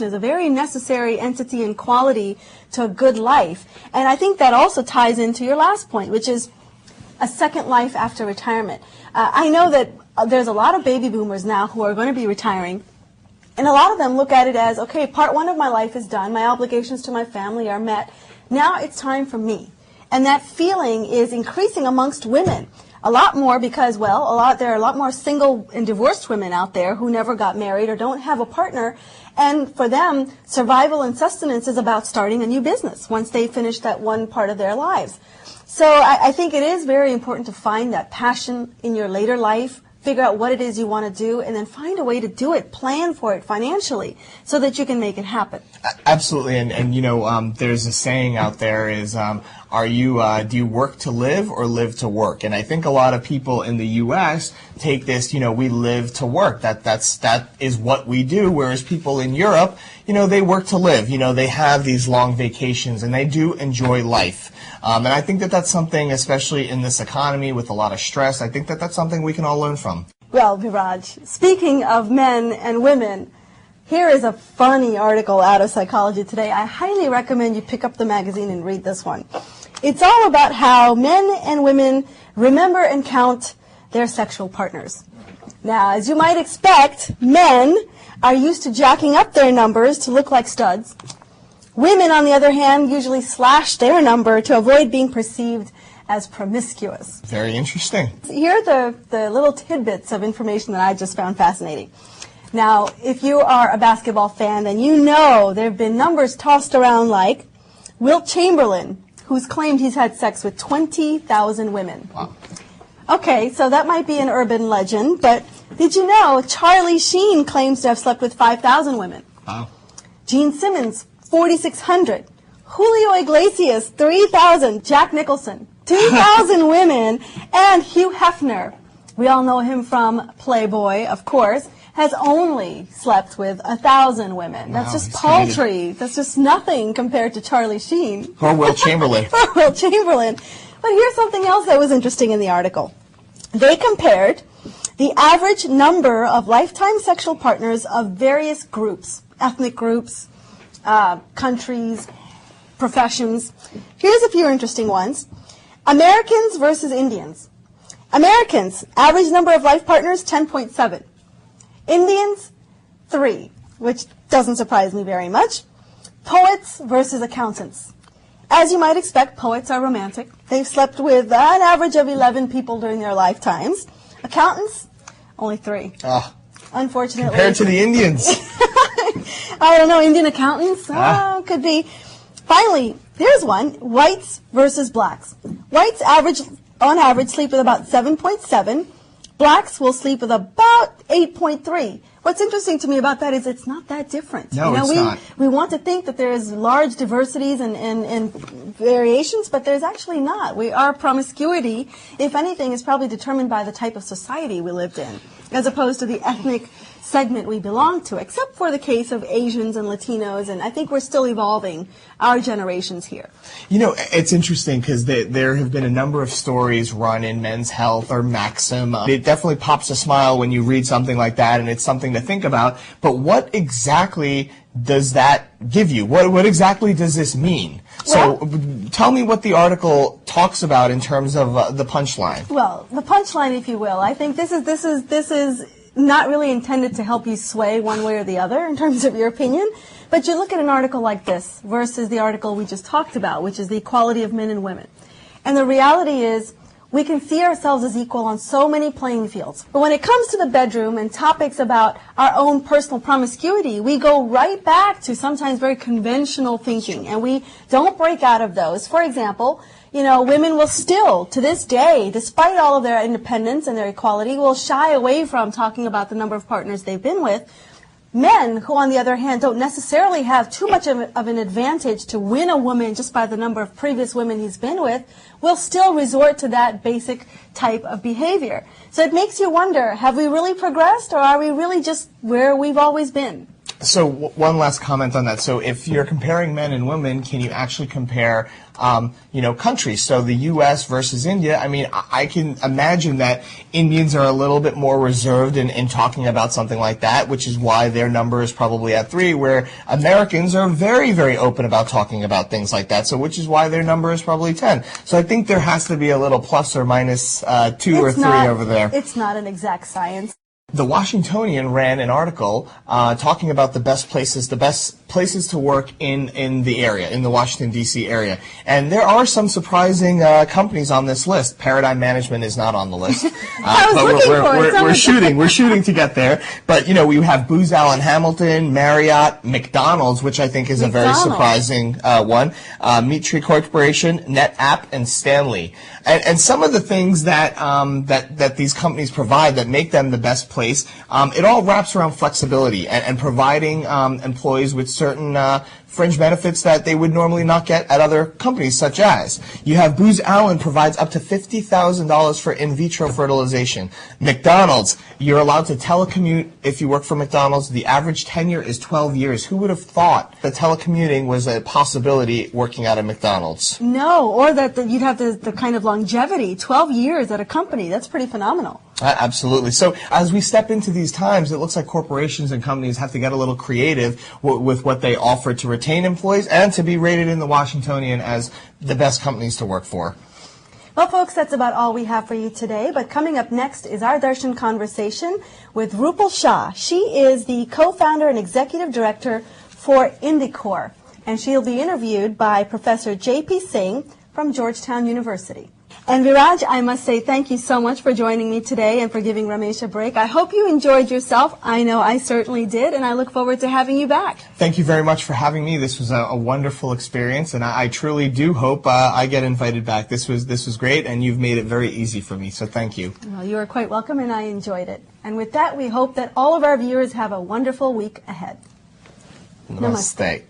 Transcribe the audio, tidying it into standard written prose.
communication is a very necessary entity and quality to a good life. And I think that also ties into your last point, which is a second life after retirement. I know that there's a lot of baby boomers now who are going to be retiring, and a lot of them look at it as, okay, part one of my life is done, my obligations to my family are met, now it's time for me. And that feeling is increasing amongst women. A lot more because, well, there are a lot more single and divorced women out there who never got married or don't have a partner. And for them, survival and sustenance is about starting a new business once they finish that one part of their lives. So I think it is very important to find that passion in your later life, figure out what it is you want to do, and then find a way to do it, plan for it financially so that you can make it happen. Absolutely. And you know, there's a saying out there is, do you work to live or live to work? And I think a lot of people in the U.S. take this, you know, we live to work. That is what we do. Whereas people in Europe, you know, they work to live. You know, they have these long vacations and they do enjoy life. And I think that that's something, especially in this economy with a lot of stress, I think that that's something we can all learn from. Well, Viraj, speaking of men and women, here is a funny article out of Psychology Today. I highly recommend you pick up the magazine and read this one. It's all about how men and women remember and count their sexual partners. Now, as you might expect, men are used to jacking up their numbers to look like studs. Women, on the other hand, usually slash their number to avoid being perceived as promiscuous. Very interesting. Here are the little tidbits of information that I just found fascinating. Now, if you are a basketball fan, then you know there have been numbers tossed around like Wilt Chamberlain, who's claimed he's had sex with 20,000 women. Wow. Okay, so that might be an urban legend, but did you know Charlie Sheen claims to have slept with 5,000 women? Wow. Gene Simmons, 4,600. Julio Iglesias, 3,000. Jack Nicholson, 2,000 women. And Hugh Hefner, we all know him from Playboy, of course, has only slept with 1,000 women. That's just paltry. Committed. That's just nothing compared to Charlie Sheen. Or Wilt Chamberlain. Or Wilt Chamberlain. But here's something else that was interesting in the article. They compared the average number of lifetime sexual partners of various groups, ethnic groups, countries, professions. Here's a few interesting ones. Americans versus Indians. Americans, average number of life partners, 10.7. Indians, 3, which doesn't surprise me very much. Poets versus accountants. As you might expect, poets are romantic. They've slept with an average of 11 people during their lifetimes. Accountants, only 3. Unfortunately. Compared to the Indians. I don't know, Indian accountants? Could be. Finally, here's one, whites versus blacks. Whites on average sleep with about 7.7. Blacks will sleep with about 8.3. What's interesting to me about that is it's not that different. No, it's not. We want to think that there is large diversities and variations, but there's actually not. Our promiscuity, if anything, is probably determined by the type of society we lived in, as opposed to the ethnic segment we belong to, except for the case of Asians and Latinos, and I think we're still evolving our generations here. You know, it's interesting because there have been a number of stories run in Men's Health or Maxim. It definitely pops a smile when you read something like that, and it's something to think about. But what exactly does that give you? What exactly does this mean? Well, so tell me what the article talks about in terms of the punchline. Well, the punchline, if you will, I think this is not really intended to help you sway one way or the other in terms of your opinion, but you look at an article like this versus the article we just talked about, which is the equality of men and women. And the reality is we can see ourselves as equal on so many playing fields. But when it comes to the bedroom and topics about our own personal promiscuity, we go right back to sometimes very conventional thinking, and we don't break out of those. For example, you know, women will still, to this day, despite all of their independence and their equality, will shy away from talking about the number of partners they've been with. Men, who on the other hand don't necessarily have too much of an advantage to win a woman just by the number of previous women he's been with, will still resort to that basic type of behavior. So it makes you wonder, have we really progressed, or are we really just where we've always been? So one last comment on that. So if you're comparing men and women, can you actually compare, countries? So the U.S. versus India. I mean, I can imagine that Indians are a little bit more reserved in talking about something like that, which is why their number is probably at 3, where Americans are very, very open about talking about things like that. So which is why their number is probably 10. So I think there has to be a little plus or minus 2 or 3 over there. It's not an exact science. The Washingtonian ran an article talking about the best places to work in the area, in the Washington, D.C. area. And there are some surprising companies on this list. Paradyme Management is not on the list. But we're shooting to get there. But, we have Booz Allen Hamilton, Marriott, McDonald's, which I think is a very surprising one, Meat Tree Corporation, NetApp, and Stanley. And some of the things that these companies provide that make them the best place, it all wraps around flexibility and providing employees with certain fringe benefits that they would normally not get at other companies, such as you have Booz Allen provides up to $50,000 for in vitro fertilization. McDonald's, you're allowed to telecommute if you work for McDonald's. The average tenure is 12 years. Who would have thought that telecommuting was a possibility working at a McDonald's? No, or that you'd have the kind of longevity, 12 years at a company. That's pretty phenomenal. Absolutely. So as we step into these times, it looks like corporations and companies have to get a little creative with what they offer to retain employees and to be rated in the Washingtonian as the best companies to work for. Well, folks, that's about all we have for you today. But coming up next is our Darshan conversation with Rupal Shah. She is the co-founder and executive director for Indicor, and she'll be interviewed by Professor J.P. Singh from Georgetown University. And Viraj, I must say thank you so much for joining me today and for giving Ramesh a break. I hope you enjoyed yourself. I know I certainly did, and I look forward to having you back. Thank you very much for having me. This was a wonderful experience, and I truly do hope I get invited back. This was great, and you've made it very easy for me, so thank you. Well, you are quite welcome, and I enjoyed it. And with that, we hope that all of our viewers have a wonderful week ahead. Namaste.